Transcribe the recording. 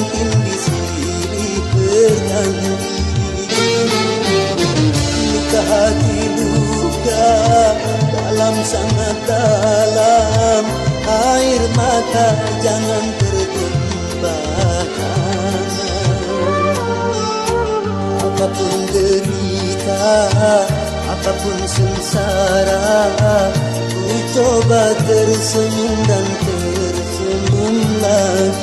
mungkin di sini bernyanyi. Luka hati luka dalam sangat dalam, air mata jangan tertumpah. Apapun derita, apapun sengsara, ku coba tersenyum dan tersenyum lagi.